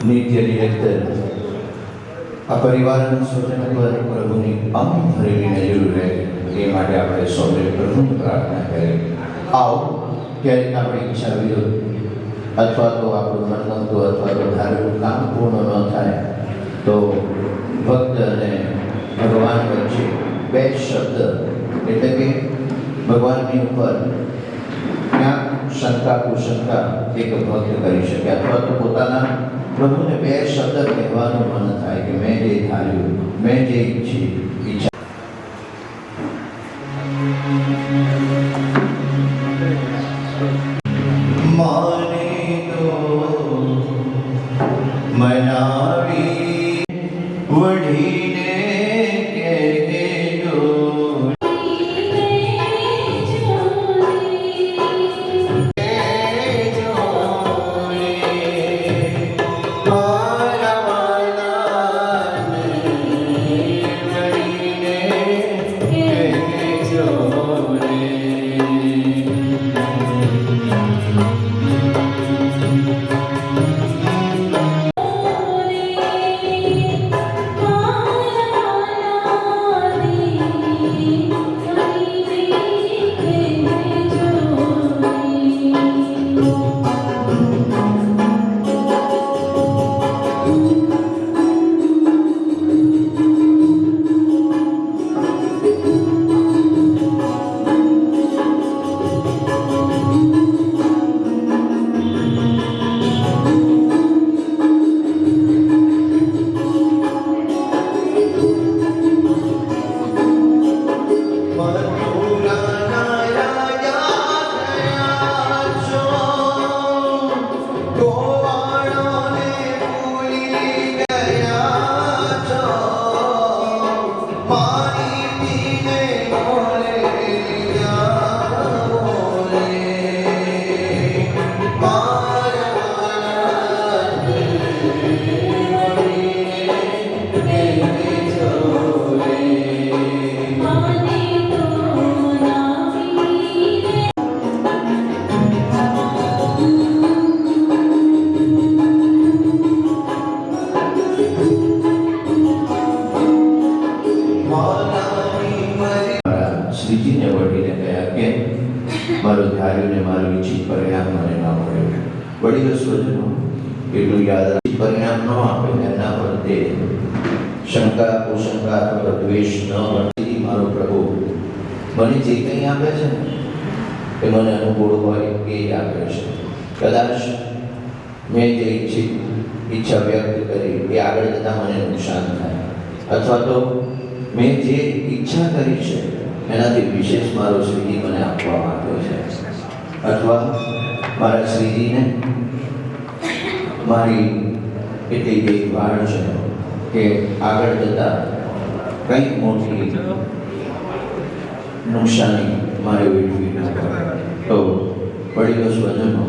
નિત્ય નિરંતર આ પરિવારના સ્વજનો પર પ્રભુની અમૃત ભરેલી નજર રહે એ માટે આપણે સૌને પ્રભુની પ્રાર્થના કરીએ. આવો ક્યારેક આપણી ઈચ્છા વિરુદ્ધ અથવા તો આપણું મનગમતું અથવા તો ધારેલું કામ પૂર્ણ ન થાય તો ભક્ત અને ભગવાન વચ્ચે બે શબ્દ એટલે કે ભગવાનની ઉપર ક્યાંક શંકા કુશંકા એક ભક્ત કરી શકે અથવા તો પોતાના પ્રભુને બે શબ્દ કહેવાનું મન થાય કે મેં જે ધાર્યું, મેં જે ઈચ્છા માને તો મનાવી વઢીને કહેજો શ્રીજીને વળીને કહ્યા કે મારું ધાર્યું ને મારું ઈચ્છિત પરિણામ મને ન મળ્યું. વડીલો સ્વજનો એટલું યાદ રાખી પરિણામ ન આપે એના પ્રત્યે શંકા કુશંકા અથવા દ્વેષ ન વર્તી મારો પ્રભુ મને જે કંઈ આપે છે એ મને અનુકૂળ હોય એ જ આપે છે. કદાચ મેં જે ઈચ્છા વ્યક્ત કરી એ આગળ જતાં મને નુકસાન થાય અથવા તો મેં જે ઈચ્છા કરી છે એનાથી વિશેષ મારો શ્રીજી મને આપવા માંગ્યો છે અથવા મારા શ્રીજીને મારી એટલી દેખભાળ છે કે આગળ જતાં કંઈક મોટી નુકસાની મારે વેઠવી ન પડે. તો વડીલો સ્વજનો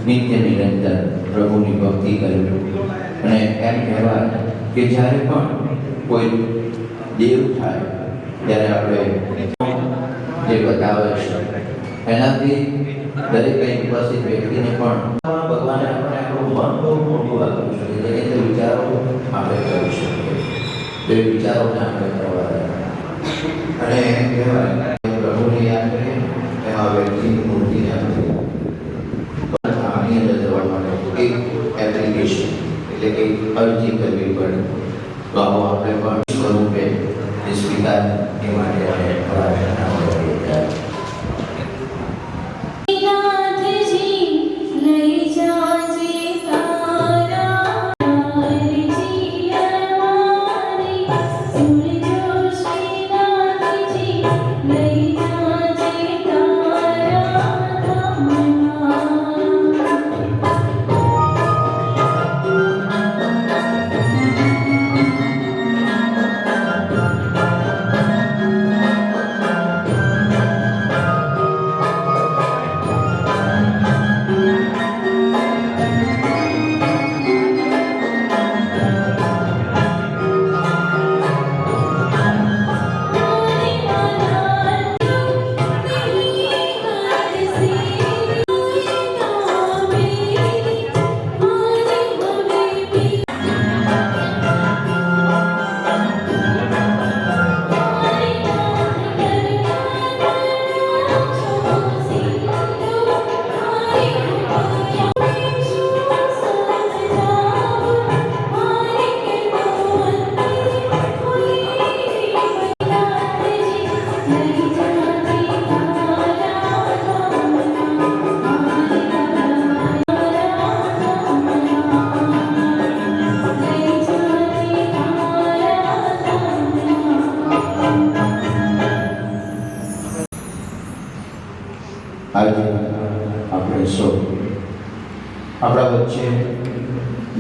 નિત્ય નિરંતર પ્રભુની ભક્તિ કરવી અને એમ કહેવાય કે જ્યારે પણ કોઈ દેવ થાય ત્યારે આપણે જે બતાવે છે એનાથી દરેક કંઈ ઉપસ્થિત વ્યક્તિને પણ ભગવાને આપણે આપણું મન બહુ મોટું આપ્યું છે એટલે કે વિચારો આપણે કરી શકીએ તે વિચારોને આપણે કરવા અને એમ કહેવાય પ્રભુને યાદ કરીએ એમાં વ્યક્તિની મૂર્તિને આપણે આની અંદર જવા માટે એક એપ્લિકેશન એટલે કે અરજી કરવી પડે. તો આવો આપણે પણ સ્વરૂપે સ્વીકાર એ માટે અમે પ્રાર્થના કરીએ.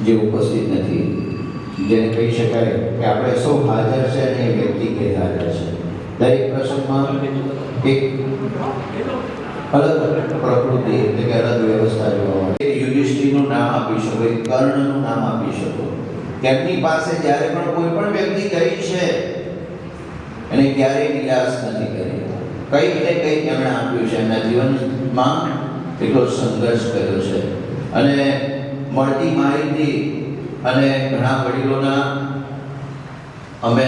જે ઉપસ્થિત નથી, જેને કહી શકાય કે આપણે સૌ હાજર છે અને એ વ્યક્તિ ગેરહાજર છે. દરેક પ્રસંગમાં એક અલગ પ્રકૃતિ એટલે કે અલગ વ્યવસ્થા જોવા મળે. યુધિષ્ઠિરનું નામ આપી શકો, એક કર્ણનું નામ આપી શકો. તેમની પાસે જ્યારે પણ કોઈ પણ વ્યક્તિ ગઈ છે એને ક્યારેય નિરાશ નથી કરી. કંઈક ને કંઈક એમણે આપ્યું છે, એમના જીવનમાં એટલો સંઘર્ષ કર્યો છે. અને મળતી માહિતી અને ઘણા વડીલોના અમે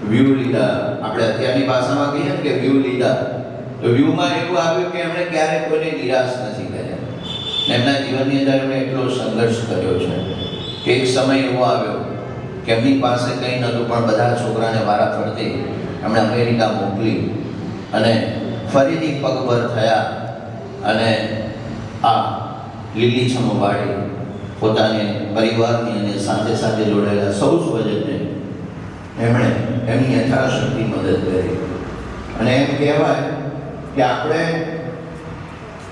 વ્યૂ લીધા, આપણે અત્યારની ભાષામાં કહીએ કે વ્યૂ લીધા, તો વ્યૂમાં એવું આવ્યું કે એમણે ક્યારેય કોઈને નિરાશ નથી કર્યા. એમના જીવનની અંદર એમણે એટલો સંઘર્ષ કર્યો છે કે એક સમય એવો આવ્યો કે એમની પાસે કંઈ નહોતું, પણ બધા છોકરાને વારા ફરતી એમણે અમેરિકા મોકલી અને ફરીથી પગભર થયા અને આ લીલીછમ વાળી પોતાને પરિવારની અને સાથે સાથે જોડાયેલા સૌ સ્વજનને એમણે એમની યથાશક્તિ મદદ કરી. અને એમ કહેવાય કે આપણે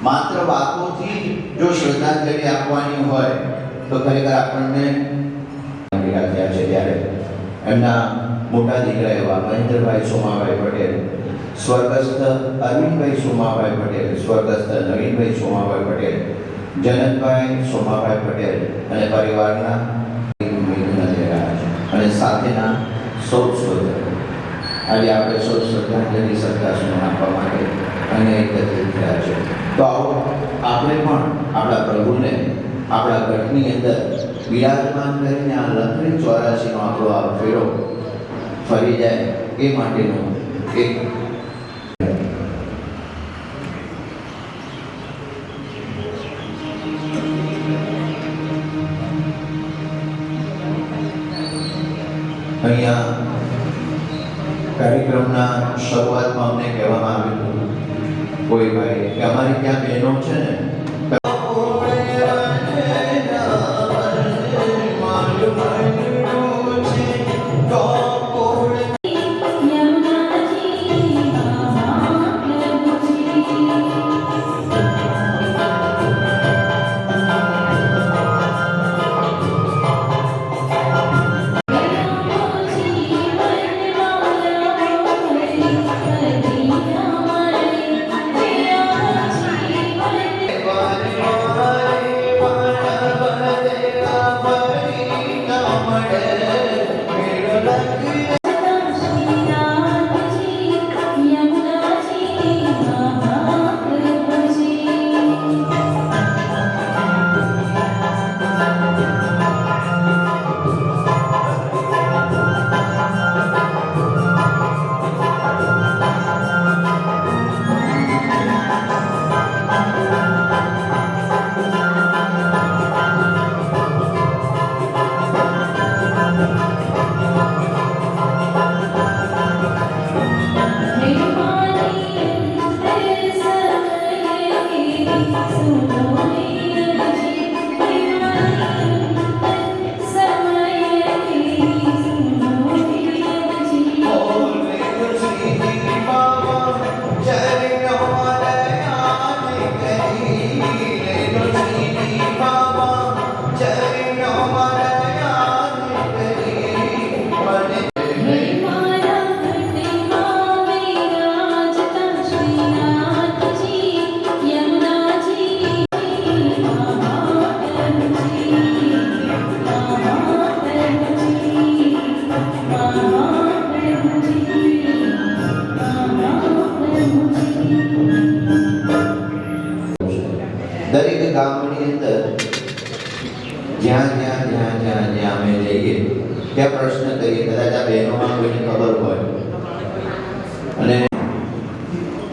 માત્ર વાતોથી જો શ્રદ્ધાંજલિ આપવાની હોય તો ખરેખર આપણને થયા છે. ત્યારે એમના મોટા દીકરા એવા મહેન્દ્રભાઈ સોમાભાઈ પટેલ, સ્વર્ગસ્થ અરવિંદભાઈ સોમાભાઈ પટેલ, સ્વર્ગસ્થ નવીનભાઈ સોમાભાઈ પટેલ, જનકભાઈ સોમાભાઈ પટેલ અને પરિવારના અને સાથેના સૌ સ્વજનો આજે આપણે સૌ શ્રદ્ધાંજલિ સરકારને આપવા માટે અને એકત્રિત થયા છે. તો આવો આપણે પણ આપણા પ્રભુને આપણા ઘરની અંદર બિરાજમાન કરીને આ લખની 84નો આપણો આ ફેરો ફરી જાય એ માટેનું એક અહીંયા કાર્યક્રમના શરૂઆતમાં અમને કહેવામાં આવ્યું હતું કોઈ ભાઈ કે અમારી ત્યાં બહેનો છે ને દરેક ગામની અંદર જ્યાં અમે જઈએ ત્યાં પ્રશ્ન કરીએ, કદાચ આ બહેનોમાં કોઈને ખબર હોય અને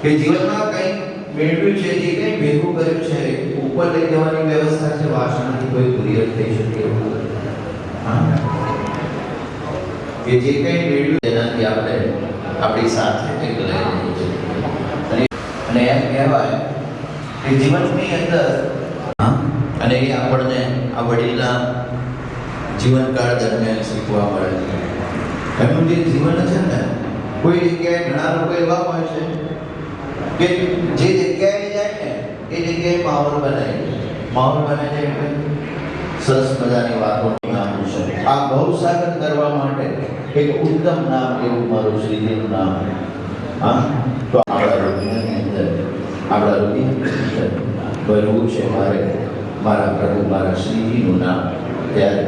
કે જીવનમાં કંઈ મેળવ્યું છે, જે કંઈ ભેગું કર્યું છે, ઉપર લઈ જવાની વ્યવસ્થા છે, વાસણાથી કોઈ કુરિયર થઈ શકે કે જે કંઈ મેળવ્યું તેનાથી આપણે આપણી સાથે કંઈક લઈ જઈએ અને એમ કહેવાય કે જીવનની અંદર અને એ આપણને આ વડીલના જીવનકાળ દરમિયાન શીખવા મળે છે. એમનું જે જીવન છે ને, કોઈ જગ્યાએ ઘણા લોકો એવા હોય છે કે જે જગ્યાએ જાય ને એ જગ્યાએ માહોલ બનાવી એટલે સરસ મજાની વાતોનું નામ છે. આ ભવસાગર કરવા માટે એક ઉત્તમ નામ એવું મારું શ્રીજીનું નામ. આમ તો આપણા હૃદયની અંદર ભરવું છે મારે મારા પ્રભુ મારા શ્રીજીનું નામ. ત્યારે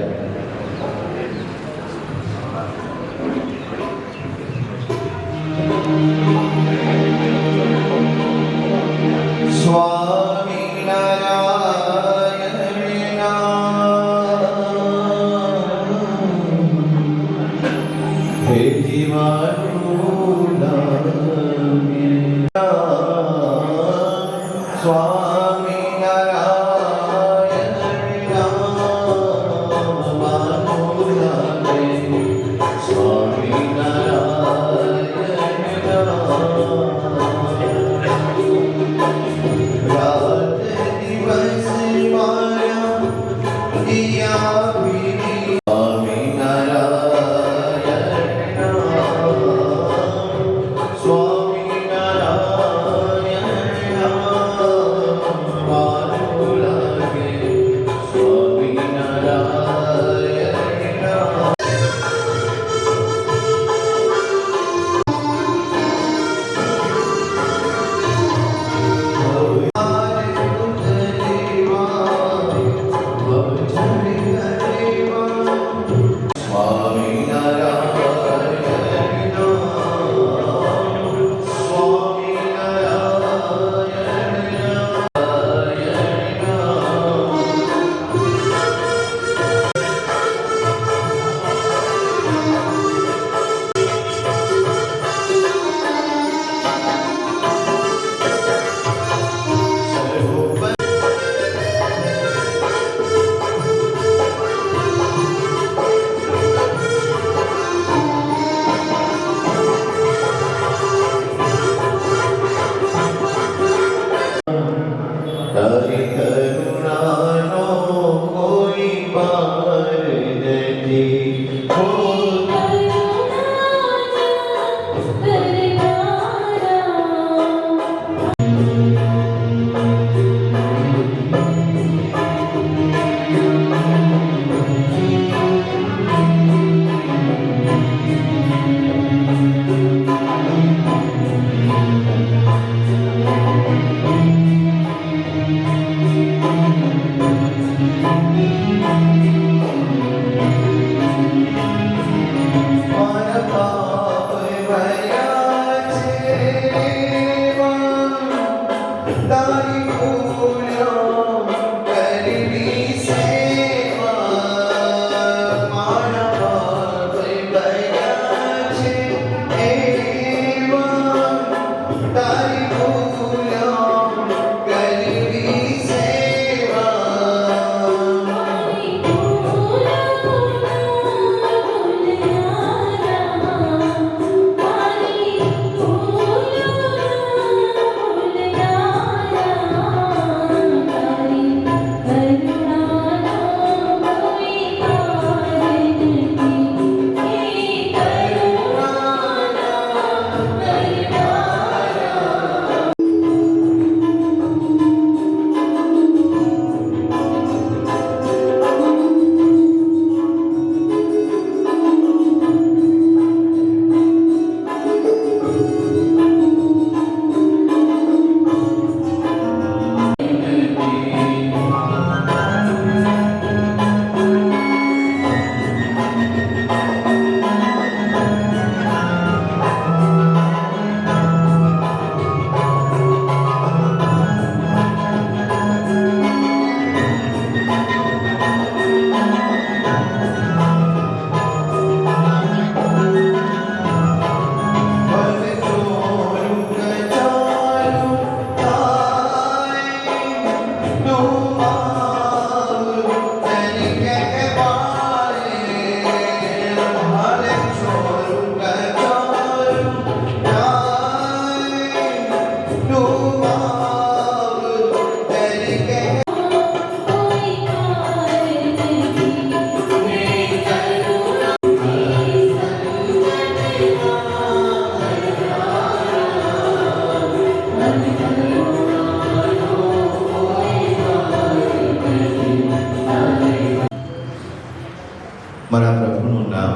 મારા પ્રભુનું નામ,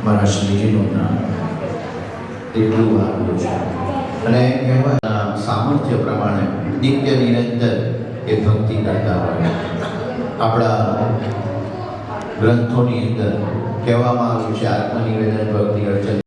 મારા શ્રીજીનું નામ એટલું આગળ છે. અને એમાં સામર્થ્ય પ્રમાણે નિત્ય નિરંતર એ ભક્તિ કરતા હોય. આપણા ગ્રંથોની અંદર કહેવામાં આવ્યું છે આત્મનિવેદન ભક્તિ અર્ચન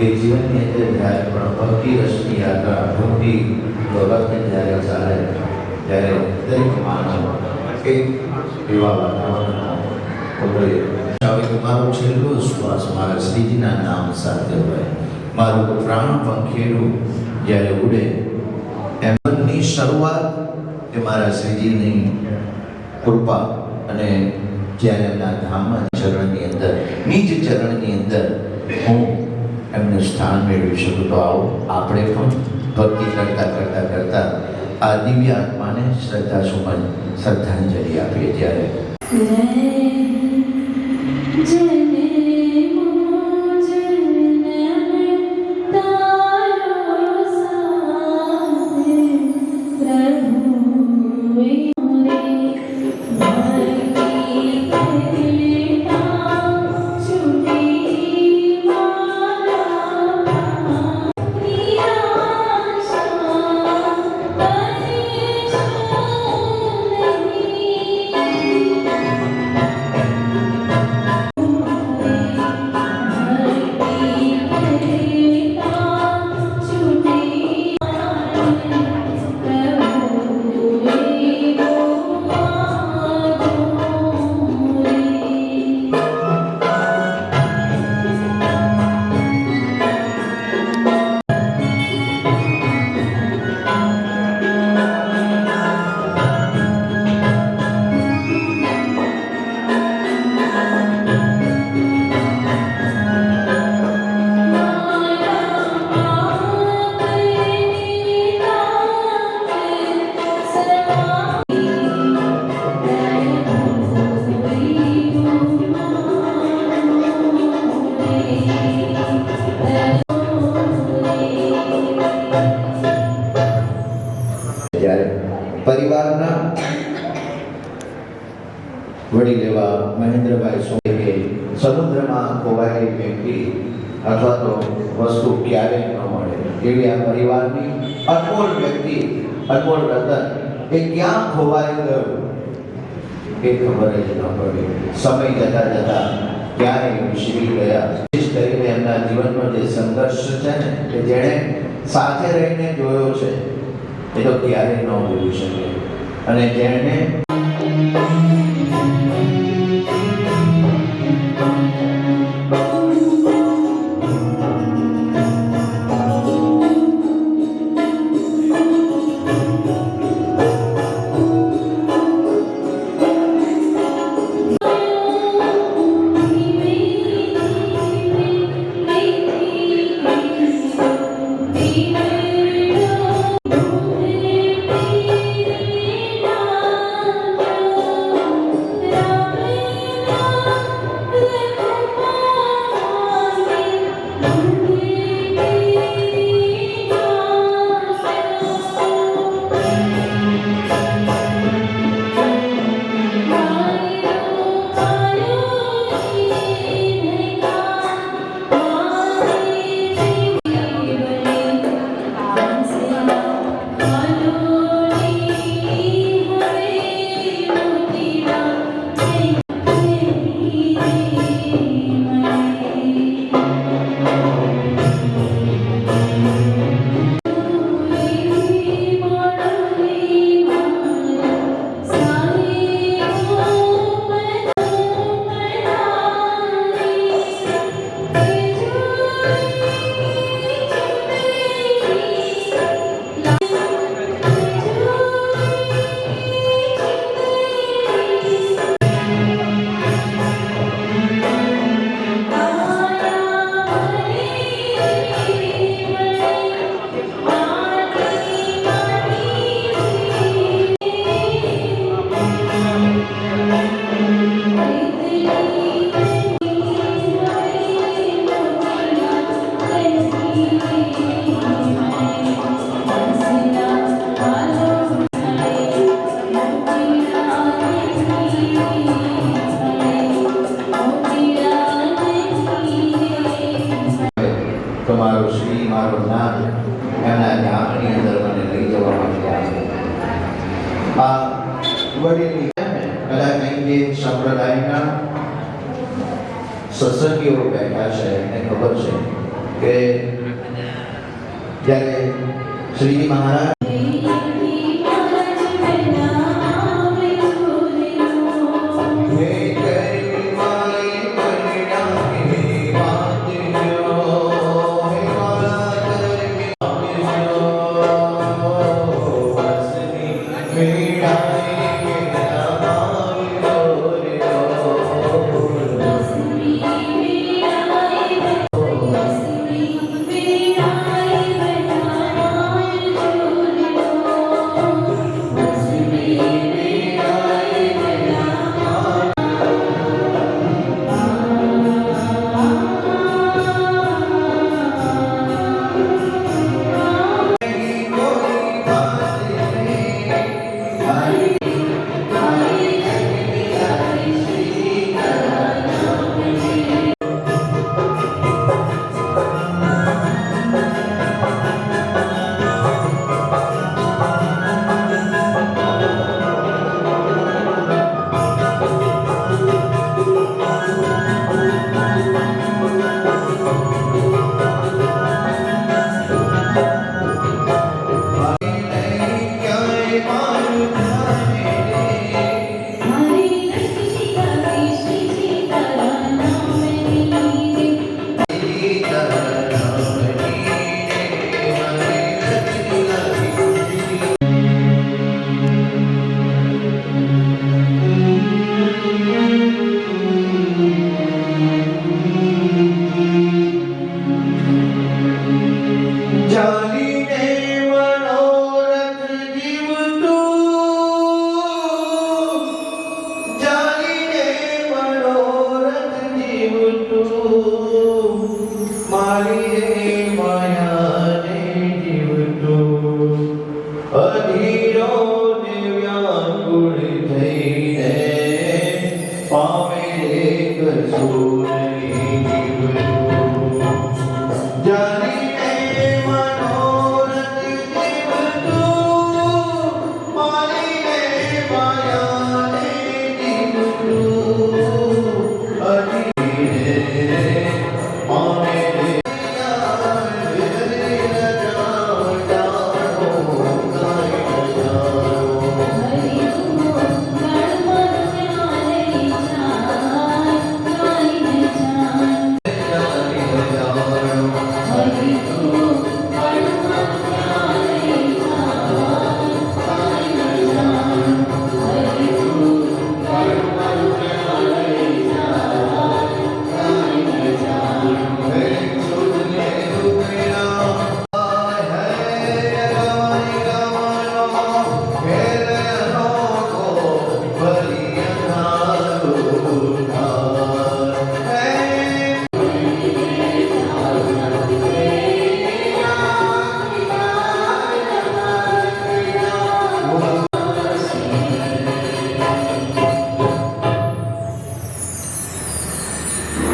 કે જીવનની અંદર જ્યારે પણ ભક્તિ રસની યાત્રા ભક્તિ દોલતને જ્યારે ચાલે ત્યારે દરેક માનવ એક એવા વાતાવરણ મારો છેલ્લો શ્વાસ મારા શ્રીજીના નામ સાથે હોય, મારું પ્રાણ પંખેરું જ્યારે ઉડે એમની શરૂઆત એ મારા શ્રીજીની કૃપા અને જ્યારે એમના ધામમાં ચરણની અંદર નિજ ચરણની અંદર હું એમને સ્થાન મેળવી શકું. તો આવો આપણે પણ ભક્તિ કરતા આ દિવ્ય આત્માને શ્રદ્ધાંજલિ આપીએ. ત્યારે પરિવારના વડીલ એવા મહેન્દ્રભાઈ સોની કે સમુદ્રમાં ખોવાયેલી વ્યક્તિ અથવા તો વસ્તુ ક્યારેય ન મળે એવી આ પરિવારની અનમોલ વ્યક્તિ, અનમોલ રતન એ ક્યાં ખોવાઈ ગયો એ ખબર જ ન પડી. સમય જતા ક્યારે વિસરી ગયા. વિશેષ કરીને એમના જીવનનો જે સંઘર્ષ છે ને કે જેણે સાથે રહીને જોયો છે એ તો ક્યારેય ન ભૂલી શકે. અને જેણે મારો નામ એમના ધામની અંદર મને લઈ જવા માટે આવે. આ વડીલની કદાચ અહીં જે સંપ્રદાયના સત્સંગીઓ બેઠા છે એને ખબર છે કે જ્યારે શ્રીજી મહારાજ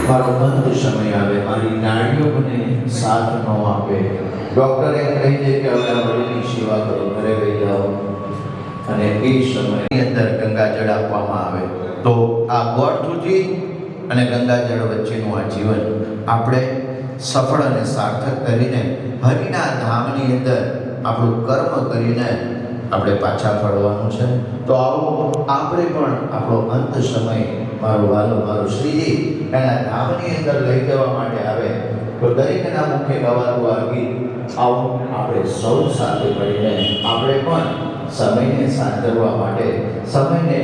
મારો અંત સમય આવે, મારી નાડીઓ મને સાથ ન આપે, ડૉક્ટરે કહી દે કે હવે આ વડીલની સેવા કરો, ઘરે લઈ જાઓ, અને એ સમયની અંદર ગંગાજળ આપવામાં આવે તો આ ગોઠુથી અને ગંગાજળ વચ્ચેનું આ જીવન આપણે સફળ અને સાર્થક કરીને હરિના ધામની અંદર આપણું કર્મ કરીને આપણે પાછા ફરવાનું છે. તો આવો આપણે પણ આપણો અંત સમય મારો વાલો મારો શ્રીજી એના ધામની અંદર લઈ જવા માટે આવે તો દરેકના મુખે ગવાતું આ ગીત આવો આપણે સૌ સાથે મળીને આપણે પણ સમયને સાચવવા માટે, સમયને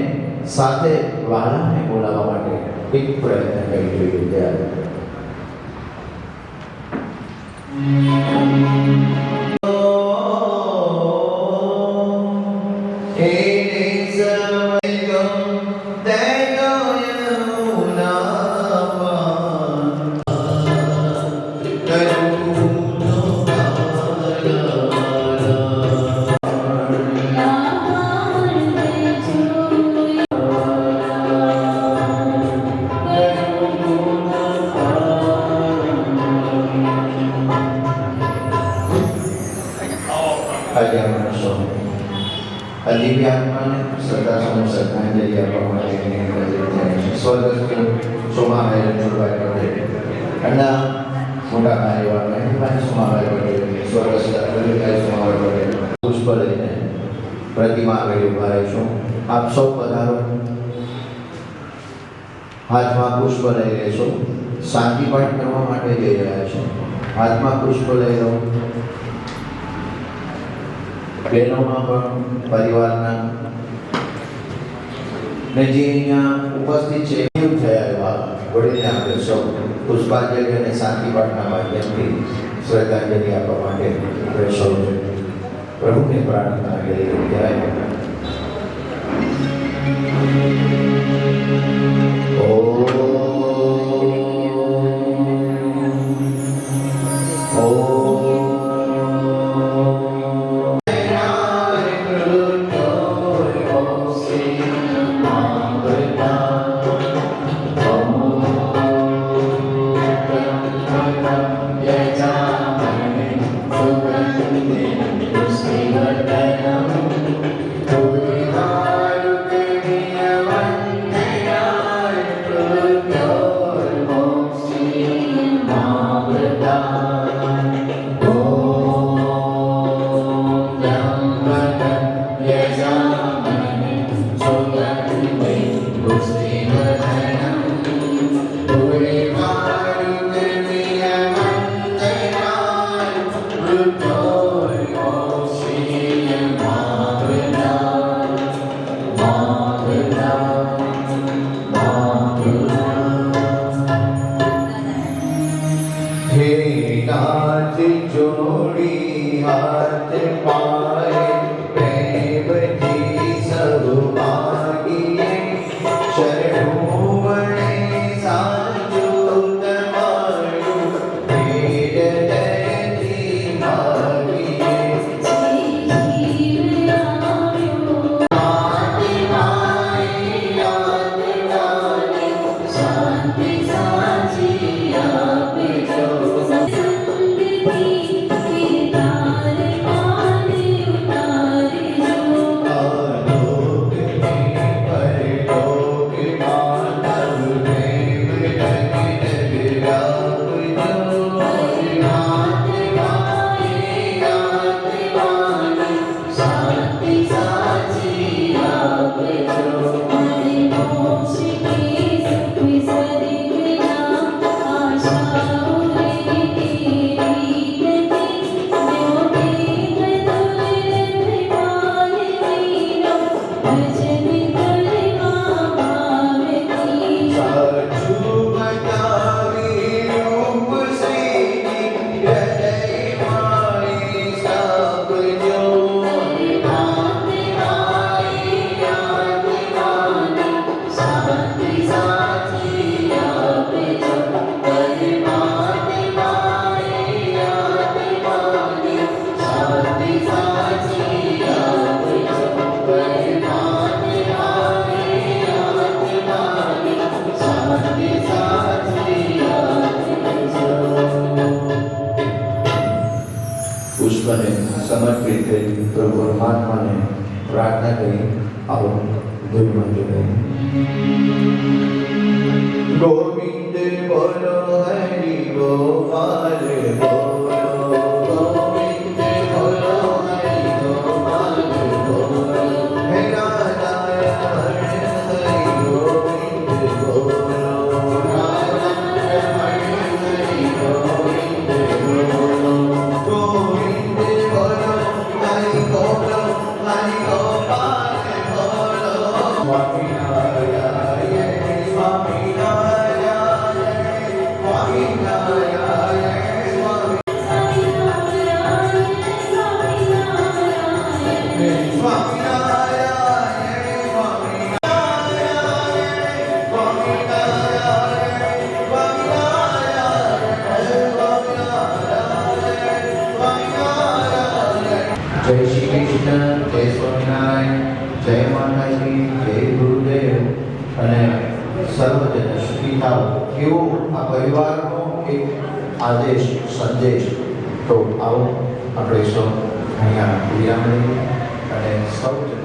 સાથે વાલાને બોલાવવા માટે એક પ્રયત્ન કરી જોઈએ. ત્યારે દિવ્યાત્માને શ્રદ્ધાસુમન શ્રદ્ધાંજલિ આપવા માટે સ્વર્ગસ્થ સોમાભાઈ રણછોડભાઈ પટેલ એમના મોટા કાર્યવાહ મહેન્દ્રભાઈ સોમાભાઈ પટેલ સ્વર્ગસ્થ અરવિંદભાઈ સોમાભાઈ પટેલ પુષ્પ લઈને પ્રતિમા આગળ ઉભા રહીશું. આપ સૌ પધારો. હાથમાં પુષ્પ લઈ લેશો. શાંતિ પાઠ કરવા માટે જઈ રહ્યા છે. હાથમાં પુષ્પ લઈ લો. બહેનોમાં પણ પરિવારના ને જે અહીંયા ઉપસ્થિત છે એવું થયા એવા વડીલને આપણે સૌ પુષ્પાંજલિ અને શાંતિ પાઠના માધ્યમથી શ્રદ્ધાંજલિ આપવા માટે આપણે સૌ પ્રભુને પ્રાર્થના કરી રહ્યા. સમર્પિત કરી પ્રભુ પરમાત્માને પ્રાર્થના કરી આવો ધૂનમાં જોડાઈએ. ગોવિંદ બોલો હરિ ગોપાલ બોલો, ગોવિંદ બોલો હરિ ગોપાલ બોલો, હે રાધા હરિ ગોવિંદ બોલો, રાધા હરિ ગોવિંદ બોલો, ગોવિંદ બોલો હરિ ગોપાલ બોલો. સ્વામિનારાયણ સ્વામિનારાયણ સ્વામિનારાયણ જય શ્રી કૃષ્ણ, જય સ્વામિનારાયણ, જય માતાજી, જય ગુરુદેવ અને સર્વજન સુખી થાઓ એવો આ પરિવારનો એક આદેશ સંદેશ. તો આવો આપણે સૌ અહીંયા વિરામ લઈએ અને સૌજન